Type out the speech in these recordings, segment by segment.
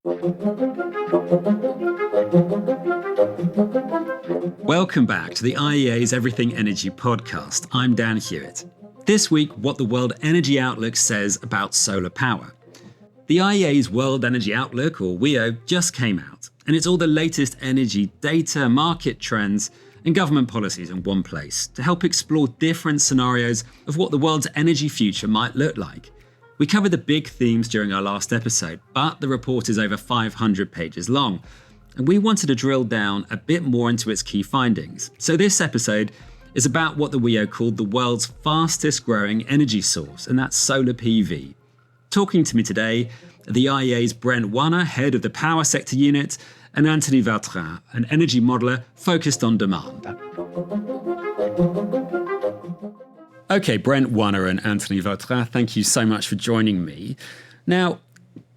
Welcome back to the IEA's Everything Energy podcast. I'm Dan Hewitt. This week, what the World Energy Outlook says about solar power. The IEA's World Energy Outlook, or WEO, just came out, and it's all the latest energy data, market trends, and government policies in one place to help explore different scenarios of what the world's energy future might look like. We covered the big themes during our last episode, but the report is over 500 pages long, and we wanted to drill down a bit more into its key findings. So this episode is about what the WEO called the world's fastest growing energy source, and that's solar PV. Talking to me today are the IEA's Brent Wanner, head of the Power Sector Unit, and Anthony Vautrin, an energy modeller focused on demand. Okay, Brent Wanner and Anthony Vautrin, thank you so much for joining me. Now,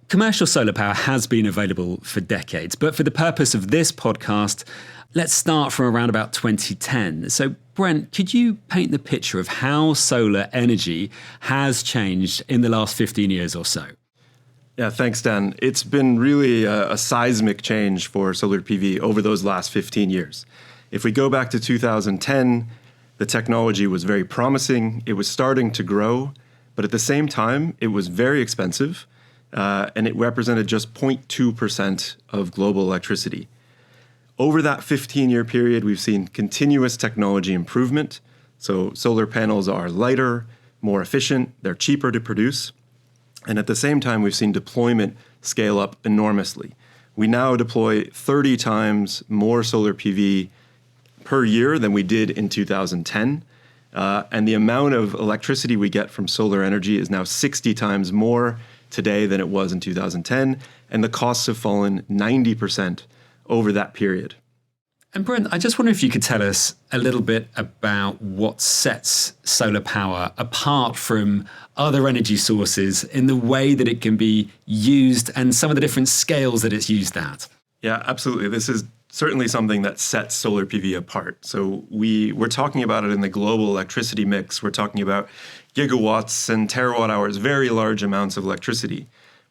commercial solar power has been available for decades, but for the purpose of this podcast, let's start from around about 2010. So, Brent, could you paint the picture of how solar energy has changed in the last 15 years or so? Yeah, thanks, Dan. It's been really a seismic change for solar PV over those last 15 years. If we go back to 2010, the technology was very promising. It was starting to grow, but at the same time, it was very expensive, and it represented just 0.2% of global electricity. Over that 15-year period, we've seen continuous technology improvement. So solar panels are lighter, more efficient, they're cheaper to produce. And at the same time, we've seen deployment scale up enormously. We now deploy 30 times more solar PV per year than we did in 2010. And the amount of electricity we get from solar energy is now 60 times more today than it was in 2010. And the costs have fallen 90% over that period. And Brent, I just wonder if you could tell us a little bit about what sets solar power apart from other energy sources in the way that it can be used and some of the different scales that it's used at. Yeah, absolutely. This is certainly something that sets solar PV apart. So we're talking about it in the global electricity mix. We're talking about gigawatts and terawatt hours, very large amounts of electricity.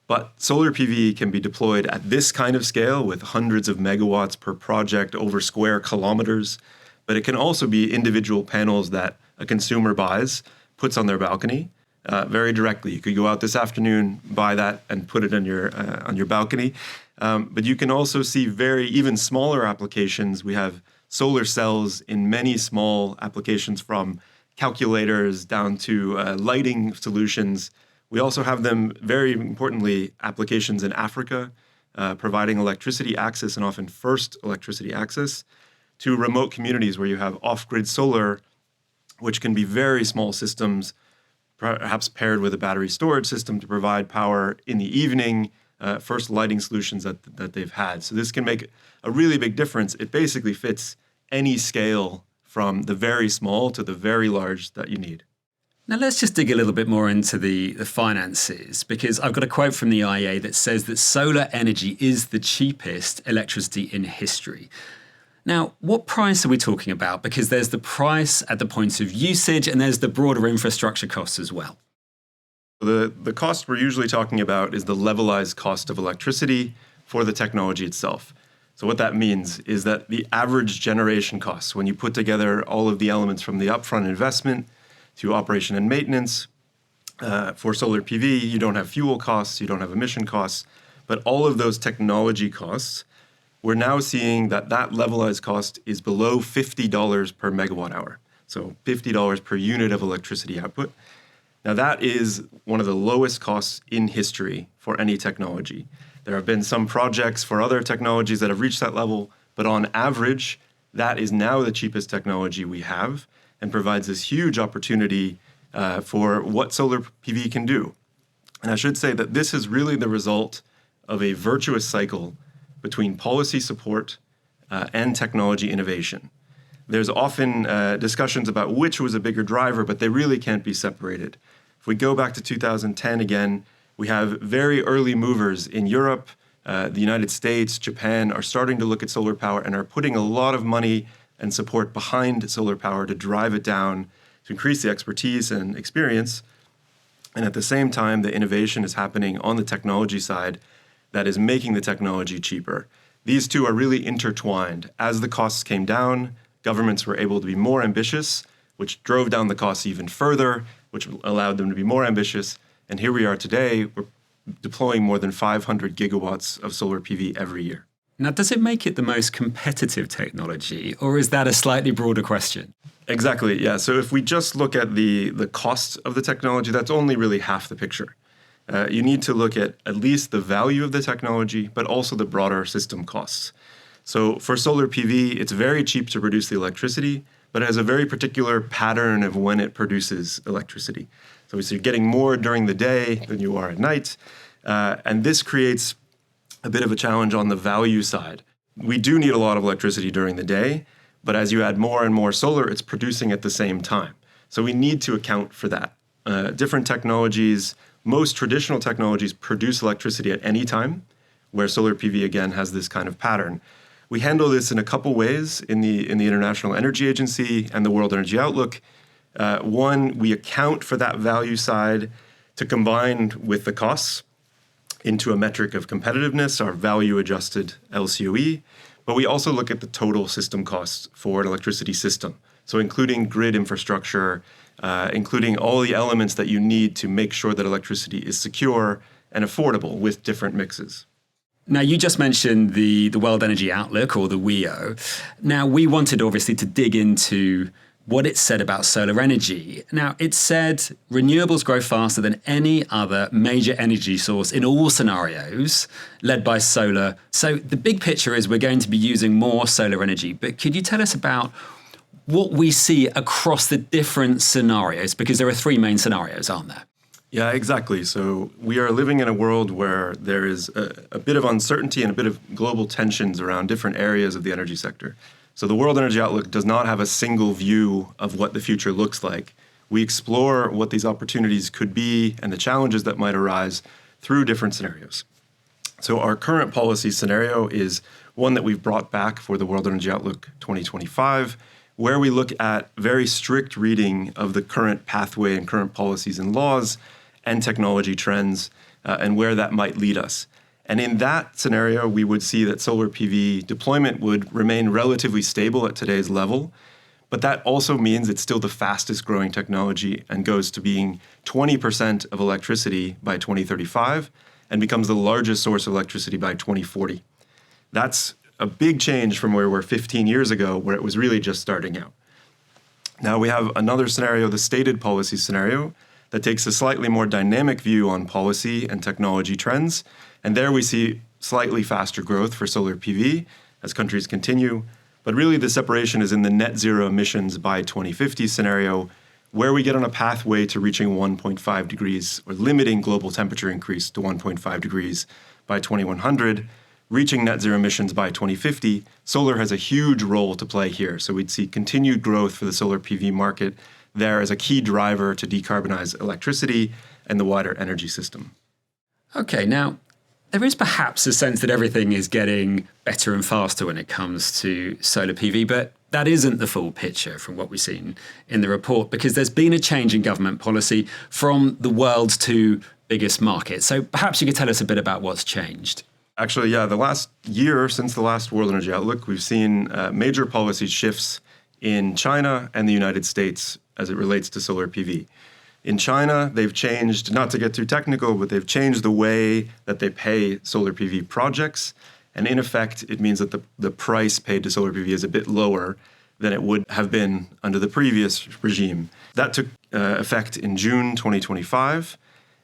But solar PV can be deployed at this kind of scale with hundreds of megawatts per project over square kilometers. But it can also be individual panels that a consumer buys, puts on their balcony very directly. You could go out this afternoon, buy that, and put it on your balcony. But you can also see even smaller applications. We have solar cells in many small applications, from calculators down to lighting solutions. We also have them, very importantly, applications in Africa, providing electricity access, and often first electricity access, to remote communities where you have off-grid solar, which can be very small systems, perhaps paired with a battery storage system to provide power in the evening, first lighting solutions that they've had. So this can make a really big difference. It basically fits any scale from the very small to the very large that you need. Now let's just dig a little bit more into the finances, because I've got a quote from the IEA that says that solar energy is the cheapest electricity in history. Now, what price are we talking about? Because there's the price at the point of usage and there's the broader infrastructure costs as well. The cost we're usually talking about is the levelized cost of electricity for the technology itself. So what that means is that the average generation costs, when you put together all of the elements from the upfront investment to operation and maintenance, for solar PV, you don't have fuel costs, you don't have emission costs, but all of those technology costs, we're now seeing that levelized cost is below $50 per megawatt hour. So $50 per unit of electricity output. Now that is one of the lowest costs in history for any technology. There have been some projects for other technologies that have reached that level, but on average, that is now the cheapest technology we have, and provides this huge opportunity for what solar PV can do. And I should say that this is really the result of a virtuous cycle between policy support and technology innovation. There's often discussions about which was a bigger driver, but they really can't be separated. If we go back to 2010 again, we have very early movers in Europe, the United States, Japan are starting to look at solar power and are putting a lot of money and support behind solar power to drive it down, to increase the expertise and experience. And at the same time, the innovation is happening on the technology side that is making the technology cheaper. These two are really intertwined. As the costs came down, governments were able to be more ambitious, which drove down the costs even further, which allowed them to be more ambitious. And here we are today, we're deploying more than 500 gigawatts of solar PV every year. Now, does it make it the most competitive technology, or is that a slightly broader question? Exactly, yeah. So if we just look at the cost of the technology, that's only really half the picture. You need to look at least the value of the technology, but also the broader system costs. So for solar PV, it's very cheap to produce the electricity, but it has a very particular pattern of when it produces electricity. So you're getting more during the day than you are at night, and this creates a bit of a challenge on the value side. We do need a lot of electricity during the day, but as you add more and more solar, it's producing at the same time. So we need to account for that. Different technologies, most traditional technologies produce electricity at any time, where solar PV, again, has this kind of pattern. We handle this in a couple ways in the International Energy Agency and the World Energy Outlook. One, we account for that value side to combine with the costs into a metric of competitiveness, our value-adjusted LCOE, but we also look at the total system costs for an electricity system. So including grid infrastructure, including all the elements that you need to make sure that electricity is secure and affordable with different mixes. Now, you just mentioned the World Energy Outlook, or the WEO. Now, we wanted, obviously, to dig into what it said about solar energy. Now, it said renewables grow faster than any other major energy source in all scenarios, led by solar. So the big picture is we're going to be using more solar energy. But could you tell us about what we see across the different scenarios? Because there are three main scenarios, aren't there? Yeah, exactly. So we are living in a world where there is a bit of uncertainty and a bit of global tensions around different areas of the energy sector. So the World Energy Outlook does not have a single view of what the future looks like. We explore what these opportunities could be and the challenges that might arise through different scenarios. So our current policy scenario is one that we've brought back for the World Energy Outlook 2025, where we look at very strict reading of the current pathway and current policies and laws and technology trends and where that might lead us. And in that scenario, we would see that solar PV deployment would remain relatively stable at today's level. But that also means it's still the fastest growing technology and goes to being 20% of electricity by 2035 and becomes the largest source of electricity by 2040. That's a big change from where we were 15 years ago, where it was really just starting out. Now we have another scenario, the stated policy scenario, that takes a slightly more dynamic view on policy and technology trends. And there we see slightly faster growth for solar PV as countries continue. But really the separation is in the net zero emissions by 2050 scenario, where we get on a pathway to reaching 1.5 degrees or limiting global temperature increase to 1.5 degrees by 2100, reaching net zero emissions by 2050. Solar has a huge role to play here. So we'd see continued growth for the solar PV market there as a key driver to decarbonize electricity and the wider energy system. Okay, now, there is perhaps a sense that everything is getting better and faster when it comes to solar PV, but that isn't the full picture from what we've seen in the report, because there's been a change in government policy from the world's two biggest markets. So perhaps you could tell us a bit about what's changed. Actually, yeah, the last year since the last World Energy Outlook, we've seen major policy shifts in China and the United States as it relates to solar PV. In China, they've changed, not to get too technical, but they've changed the way that they pay solar PV projects. And in effect, it means that the price paid to solar PV is a bit lower than it would have been under the previous regime. That took effect in June 2025.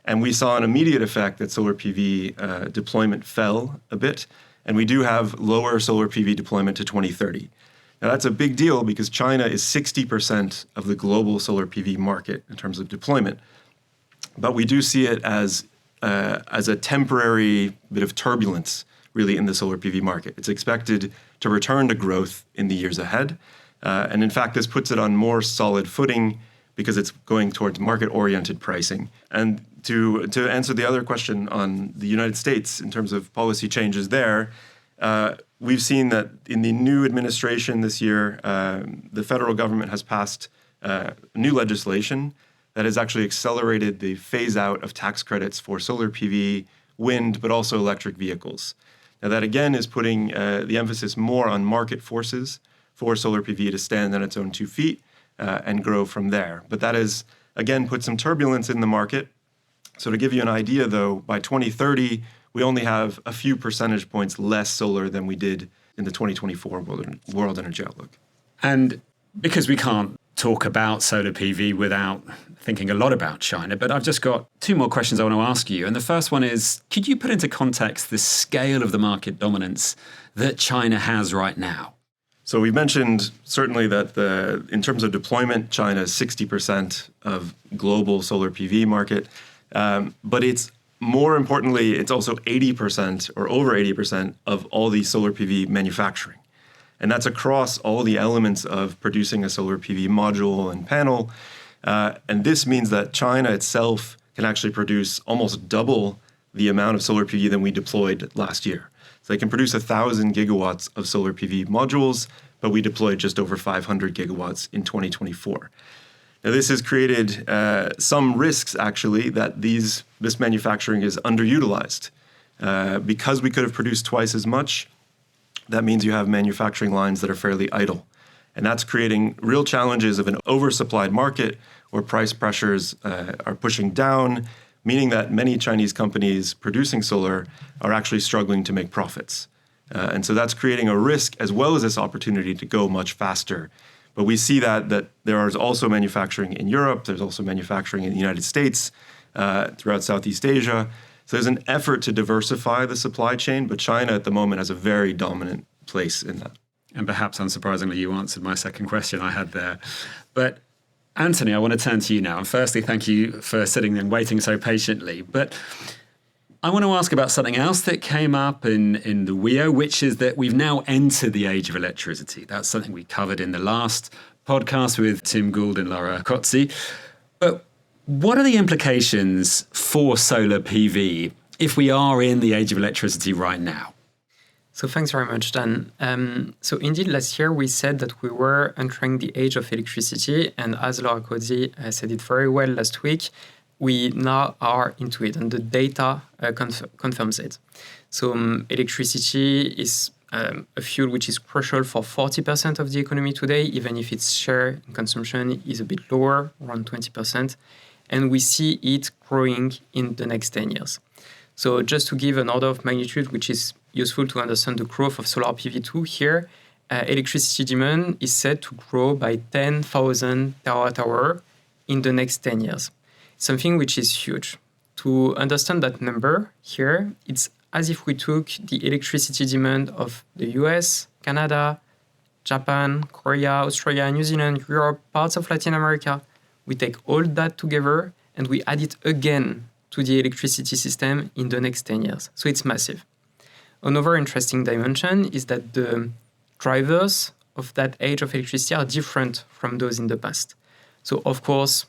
And we saw an immediate effect that solar PV deployment fell a bit. And we do have lower solar PV deployment to 2030. Now, that's a big deal because China is 60% of the global solar PV market in terms of deployment. But we do see it as a temporary bit of turbulence, really, in the solar PV market. It's expected to return to growth in the years ahead. And in fact, this puts it on more solid footing because it's going towards market-oriented pricing. And to answer the other question on the United States in terms of policy changes there, we've seen that in the new administration this year, the federal government has passed new legislation that has actually accelerated the phase out of tax credits for solar PV, wind, but also electric vehicles. Now that again is putting the emphasis more on market forces for solar PV to stand on its own 2 feet and grow from there. But that has, again, put some turbulence in the market. So to give you an idea, though, by 2030, we only have a few percentage points less solar than we did in the 2024 World Energy Outlook. And because we can't talk about solar PV without thinking a lot about China, but I've just got 2 more questions I want to ask you. And the first one is, could you put into context the scale of the market dominance that China has right now? So we mentioned certainly that in terms of deployment, China is 60% of global solar PV market. But it's more importantly, it's also 80% or over 80% of all the solar PV manufacturing. And that's across all the elements of producing a solar PV module and panel. And this means that China itself can actually produce almost double the amount of solar PV than we deployed last year. So they can produce 1,000 gigawatts of solar PV modules, but we deployed just over 500 gigawatts in 2024. Now, this has created some risks, actually, that this manufacturing is underutilized. Because we could have produced twice as much, that means you have manufacturing lines that are fairly idle. And that's creating real challenges of an oversupplied market where price pressures are pushing down, meaning that many Chinese companies producing solar are actually struggling to make profits. And so that's creating a risk as well as this opportunity to go much faster. But we see that there is also manufacturing in Europe, there's also manufacturing in the United States, throughout Southeast Asia. So there's an effort to diversify the supply chain, but China at the moment has a very dominant place in that. And perhaps unsurprisingly, you answered my second question I had there. But Anthony, I want to turn to you now. And firstly, thank you for sitting and waiting so patiently. But I want to ask about something else that came up in the WEO, which is that we've now entered the age of electricity. That's something we covered in the last podcast with Tim Gould and Laura Kotze. But what are the implications for solar PV if we are in the age of electricity right now? So thanks very much, Dan. So indeed, last year we said that we were entering the age of electricity, and as Laura Kotze said it very well last week, we now are into it, and the data confirms it. So electricity is a fuel which is crucial for 40% of the economy today, even if its share in consumption is a bit lower, around 20%, and we see it growing in the next 10 years. So just to give an order of magnitude, which is useful to understand the growth of solar PV2 here, electricity demand is set to grow by 10,000 terawatt-hour in the next 10 years. Something which is huge. To understand that number here, it's as if we took the electricity demand of the US, Canada, Japan, Korea, Australia, New Zealand, Europe, parts of Latin America. We take all that together and we add it again to the electricity system in the next 10 years. So it's massive. Another interesting dimension is that the drivers of that age of electricity are different from those in the past. So of course,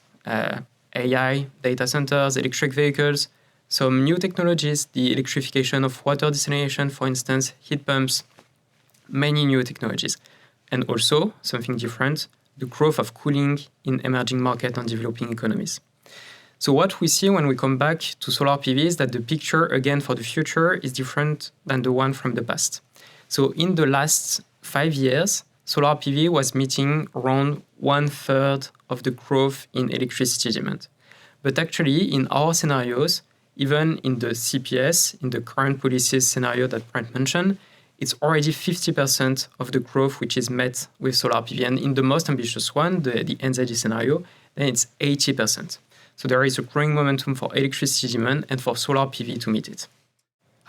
AI, data centers, electric vehicles, some new technologies, the electrification of water desalination, for instance, heat pumps, many new technologies. And also, something different, the growth of cooling in emerging markets and developing economies. So what we see when we come back to solar PV is that the picture, again, for the future is different than the one from the past. So in the last 5 years, solar PV was meeting around 1/3 of the growth in electricity demand. But actually, in our scenarios, even in the CPS, in the current policies scenario that Brent mentioned, it's already 50% of the growth which is met with solar PV. And in the most ambitious one, the NZD scenario, then it's 80%. So there is a growing momentum for electricity demand and for solar PV to meet it.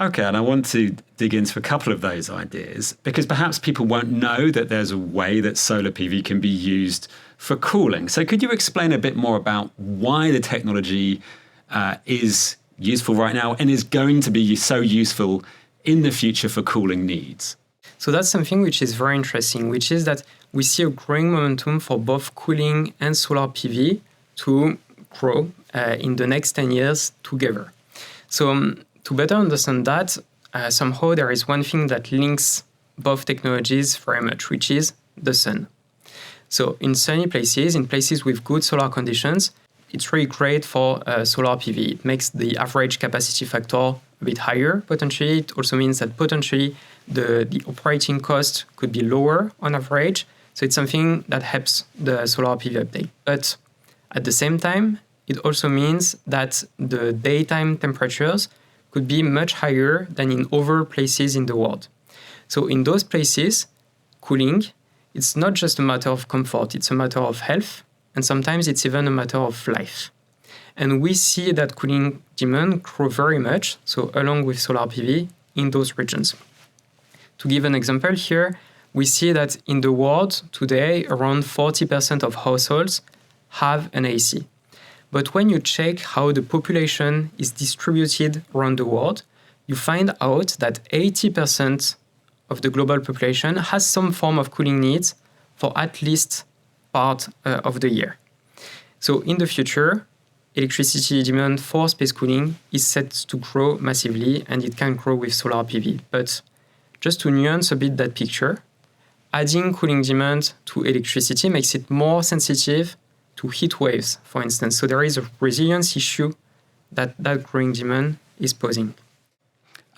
Okay, and I want to dig into a couple of those ideas because perhaps people won't know that there's a way that solar PV can be used for cooling. So could you explain a bit more about why the technology is useful right now and is going to be so useful in the future for cooling needs? So that's something which is very interesting, which is that we see a growing momentum for both cooling and solar PV to grow in the next 10 years together. So to better understand that, somehow there is one thing that links both technologies very much, which is the sun. So in sunny places, in places with good solar conditions, it's really great for solar PV. It makes the average capacity factor a bit higher potentially. It also means that potentially the operating cost could be lower on average. So it's something that helps the solar PV uptake. But at the same time, it also means that the daytime temperatures could be much higher than in other places in the world. So in those places, cooling, it's not just a matter of comfort, it's a matter of health, and sometimes it's even a matter of life. And we see that cooling demand grow very much, so along with solar PV, in those regions. To give an example here, we see that in the world today, around 40% of households have an AC. But when you check how the population is distributed around the world, you find out that 80% of the global population has some form of cooling needs for at least part of the year. So in the future, electricity demand for space cooling is set to grow massively, and it can grow with solar PV. But just to nuance a bit that picture, adding cooling demand to electricity makes it more sensitive to heat waves, for instance. So there is a resilience issue that growing demand is posing.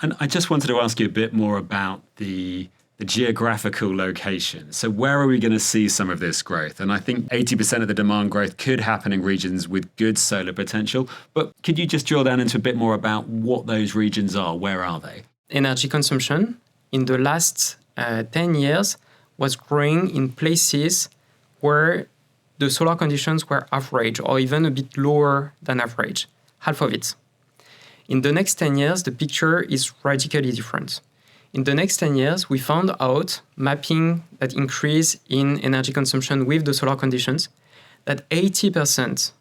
And I just wanted to ask you a bit more about the geographical location. So where are we going to see some of this growth? And I think 80% of the demand growth could happen in regions with good solar potential. But could you just drill down into a bit more about what those regions are? Where are they? Energy consumption in the last 10 years was growing in places where the solar conditions were average or even a bit lower than average, half of it. In the next 10 years, the picture is radically different. In the next 10 years, we found out, mapping that increase in energy consumption with the solar conditions, that 80%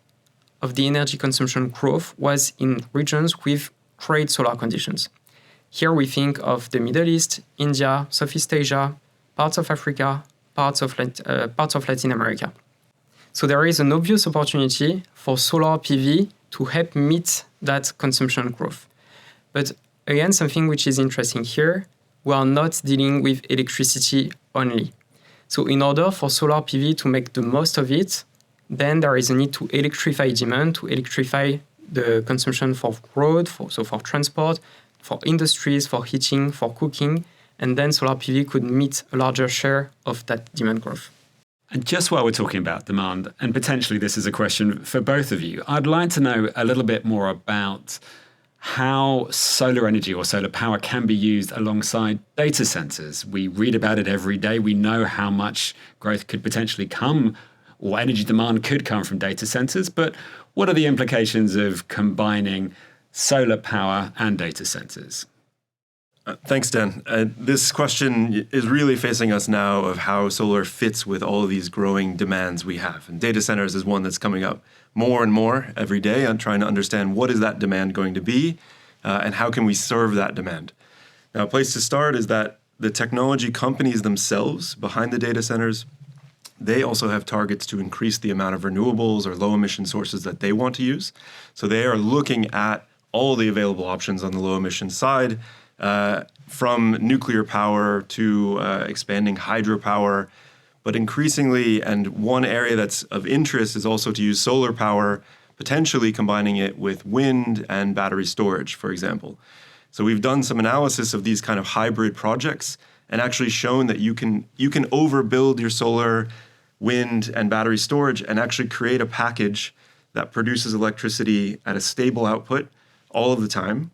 of the energy consumption growth was in regions with great solar conditions. Here we think of the Middle East, India, Southeast Asia, parts of Africa, parts of Latin America. So there is an obvious opportunity for solar PV to help meet that consumption growth. But again, something which is interesting here, we are not dealing with electricity only. So in order for solar PV to make the most of it, then there is a need to electrify demand, to electrify the consumption for road, for transport, for industries, for heating, for cooking, and then solar PV could meet a larger share of that demand growth. And just while we're talking about demand, and potentially this is a question for both of you, I'd like to know a little bit more about how solar energy or solar power can be used alongside data centers. We read about it every day. We know how much growth could potentially come, or energy demand could come from data centers. But what are the implications of combining solar power and data centers? Thanks, Dan. This question is really facing us now of how solar fits with all of these growing demands we have. And data centers is one that's coming up more and more every day on trying to understand what is that demand going to be and how can we serve that demand. Now, a place to start is that the technology companies themselves behind the data centers, they also have targets to increase the amount of renewables or low emission sources that they want to use. So they are looking at all the available options on the low emission side, from nuclear power to expanding hydropower. But increasingly, and one area that's of interest is also to use solar power, potentially combining it with wind and battery storage, for example. So we've done some analysis of these kind of hybrid projects and actually shown that you can overbuild your solar, wind, and battery storage and actually create a package that produces electricity at a stable output all of the time,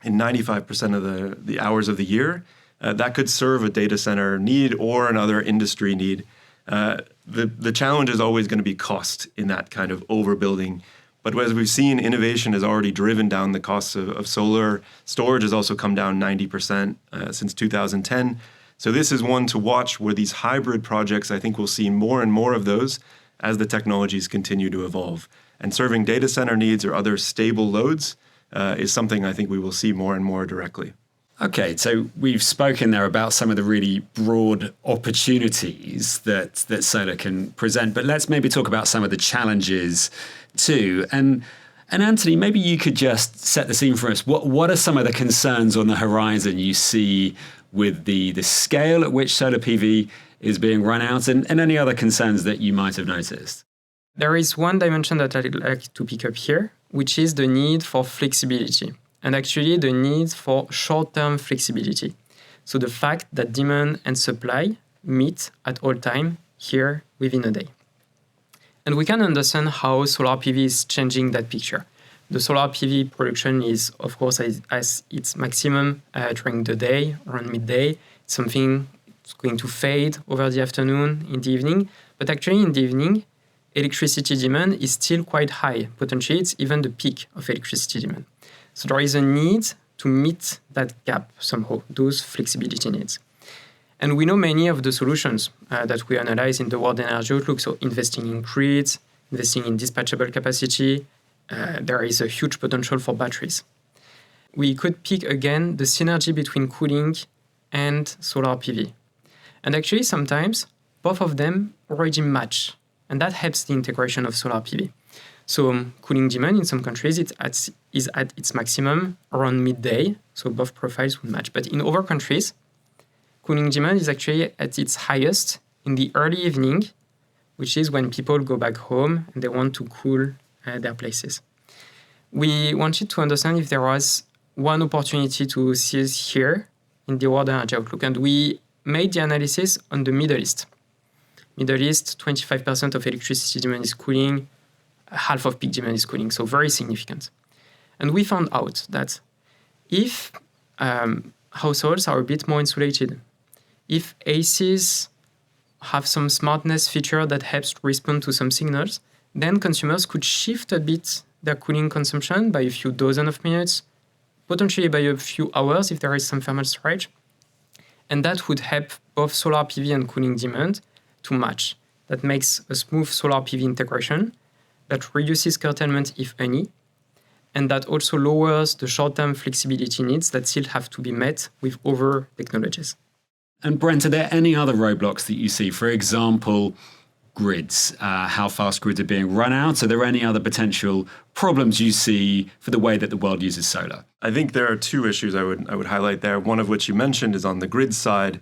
in 95% of the hours of the year. That could serve a data center need or another industry need. The challenge is always going to be cost in that kind of overbuilding. But as we've seen, innovation has already driven down the costs of solar. Storage has also come down 90% since 2010. So this is one to watch, where these hybrid projects, I think we'll see more and more of those as the technologies continue to evolve. And serving data center needs or other stable loads is something I think we will see more and more directly. Okay, so we've spoken there about some of the really broad opportunities that solar can present, but let's maybe talk about some of the challenges too. And Anthony, maybe you could just set the scene for us. What are some of the concerns on the horizon you see with the scale at which solar PV is being run out, and any other concerns that you might have noticed? There is one dimension that I'd like to pick up here, which is the need for flexibility. and actually the need for short-term flexibility. So the fact that demand and supply meet at all time here within a day. And we can understand how solar PV is changing that picture. The solar PV production is, of course, at its maximum during the day, around midday. It's something that's going to fade over the afternoon, in the evening. But actually, in the evening, electricity demand is still quite high. Potentially, it's even the peak of electricity demand. So there is a need to meet that gap somehow, those flexibility needs. And we know many of the solutions that we analyze in the World Energy Outlook. So investing in grids, investing in dispatchable capacity, there is a huge potential for batteries. We could pick again the synergy between cooling and solar PV. And actually, sometimes both of them already match. And that helps the integration of solar PV. So cooling demand in some countries is at its maximum around midday. So both profiles would match. But in other countries, cooling demand is actually at its highest in the early evening, which is when people go back home and they want to cool their places. We wanted to understand if there was one opportunity to seize here in the World Energy Outlook, and we made the analysis on the Middle East. Middle East, 25% of electricity demand is cooling, half of peak demand is cooling, so very significant. And we found out that if households are a bit more insulated, if ACs have some smartness feature that helps respond to some signals, then consumers could shift a bit their cooling consumption by a few dozen of minutes, potentially by a few hours if there is some thermal storage. And that would help both solar PV and cooling demand to match. That makes a smooth solar PV integration, that reduces curtailment, if any, and that also lowers the short-term flexibility needs that still have to be met with other technologies. And Brent, are there any other roadblocks that you see? For example, grids, how fast grids are being run out? Are there any other potential problems you see for the way that the world uses solar? I think there are two issues I would highlight there. One of which you mentioned is on the grid side.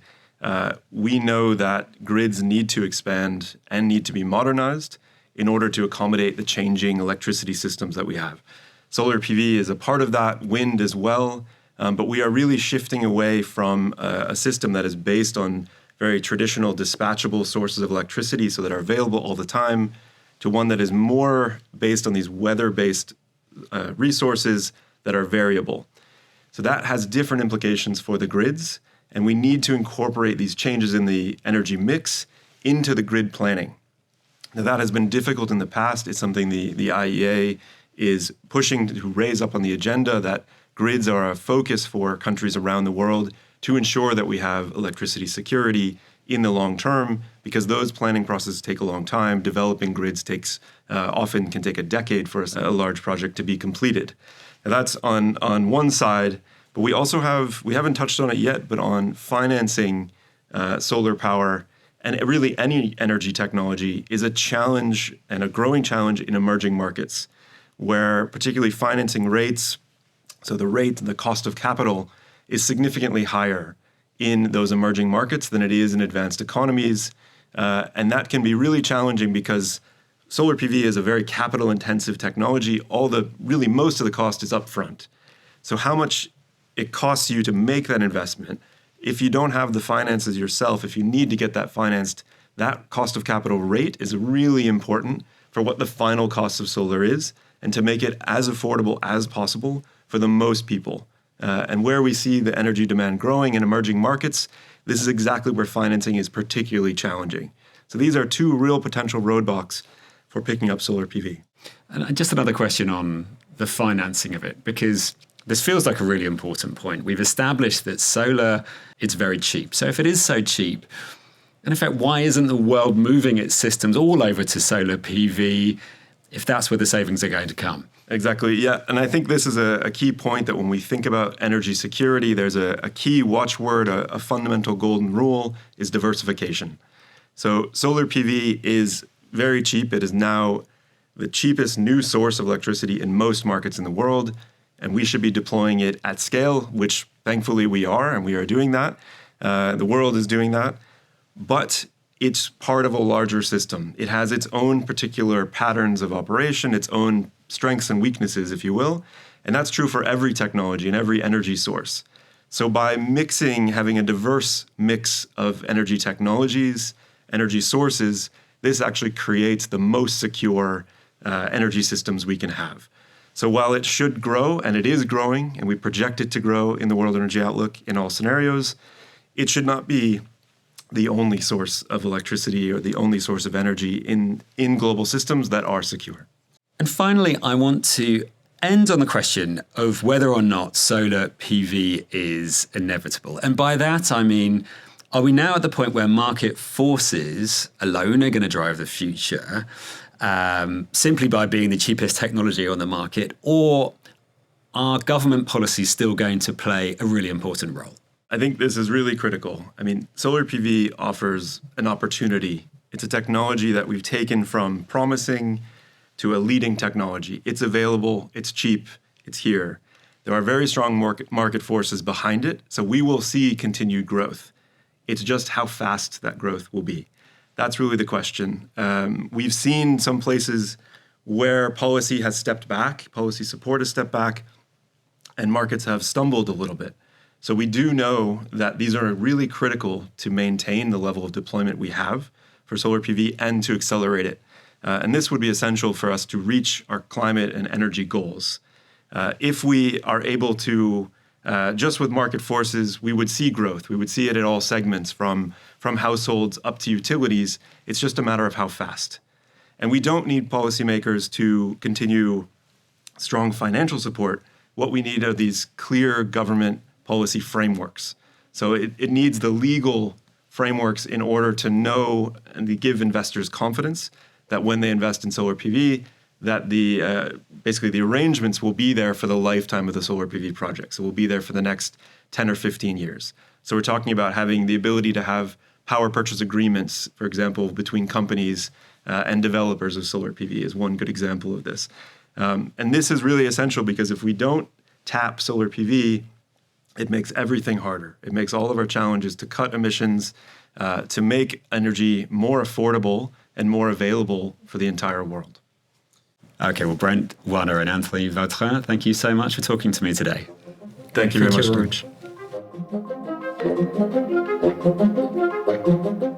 We know that grids need to expand and need to be modernized in order to accommodate the changing electricity systems that we have. Solar PV is a part of that, wind as well. But we are really shifting away from a system that is based on very traditional dispatchable sources of electricity, so that are available all the time, to one that is more based on these weather-based resources that are variable. So that has different implications for the grids, and we need to incorporate these changes in the energy mix into the grid planning. Now, that has been difficult in the past. It's something the IEA is pushing to raise up on the agenda, that grids are a focus for countries around the world to ensure that we have electricity security in the long term, because those planning processes take a long time. Developing grids often can take a decade for a large project to be completed. And that's on one side, but we haven't touched on it yet, but on financing solar power and really any energy technology is a challenge, and a growing challenge in emerging markets, where particularly financing rates, so the cost of capital, is significantly higher in those emerging markets than it is in advanced economies. And that can be really challenging because solar PV is a very capital-intensive technology. Most of the cost is upfront. So how much it costs you to make that investment, if you don't have the finances yourself, if you need to get that financed, that cost of capital rate is really important for what the final cost of solar is, and to make it as affordable as possible for the most people. And where we see the energy demand growing in emerging markets, this is exactly where financing is particularly challenging. So these are two real potential roadblocks for picking up solar PV. And just another question on the financing of it, because this feels like a really important point. We've established that solar, it's very cheap. So if it is so cheap, and in fact, why isn't the world moving its systems all over to solar PV if that's where the savings are going to come? Exactly, yeah. And I think this is a key point, that when we think about energy security, there's a key watchword, a fundamental golden rule, is diversification. So solar PV is very cheap. It is now the cheapest new source of electricity in most markets in the world, and we should be deploying it at scale, which thankfully we are, and we are doing that. The world is doing that. But it's part of a larger system. It has its own particular patterns of operation, its own strengths and weaknesses, if you will. And that's true for every technology and every energy source. So by having a diverse mix of energy technologies, energy sources, this actually creates the most secure energy systems we can have. So while it should grow, and it is growing, and we project it to grow in the World Energy Outlook in all scenarios, it should not be the only source of electricity or the only source of energy in global systems that are secure. And finally, I want to end on the question of whether or not solar PV is inevitable. And by that, I mean, are we now at the point where market forces alone are going to drive the future simply by being the cheapest technology on the market, or are government policies still going to play a really important role? I think this is really critical. I mean, solar PV offers an opportunity. It's a technology that we've taken from promising to a leading technology. It's available, it's cheap, it's here. There are very strong market forces behind it, so we will see continued growth. It's just how fast that growth will be. That's really the question. We've seen some places where policy has stepped back, policy support has stepped back, and markets have stumbled a little bit. So we do know that these are really critical to maintain the level of deployment we have for solar PV and to accelerate it. And this would be essential for us to reach our climate and energy goals. If we are able to, just with market forces, we would see growth. We would see it at all segments, from households up to utilities. It's just a matter of how fast. And we don't need policymakers to continue strong financial support. What we need are these clear government policy frameworks. So it needs the legal frameworks in order to know and to give investors confidence that when they invest in solar PV, that basically the arrangements will be there for the lifetime of the solar PV project. So we'll be there for the next 10 or 15 years. So we're talking about having the ability to have power purchase agreements, for example, between companies and developers of solar PV is one good example of this. And this is really essential because if we don't tap solar PV, it makes everything harder. It makes all of our challenges to cut emissions, to make energy more affordable and more available for the entire world. Okay, well, Brent Wanner and Anthony Vautrin, thank you so much for talking to me today. Thank you very much. Thank you very much.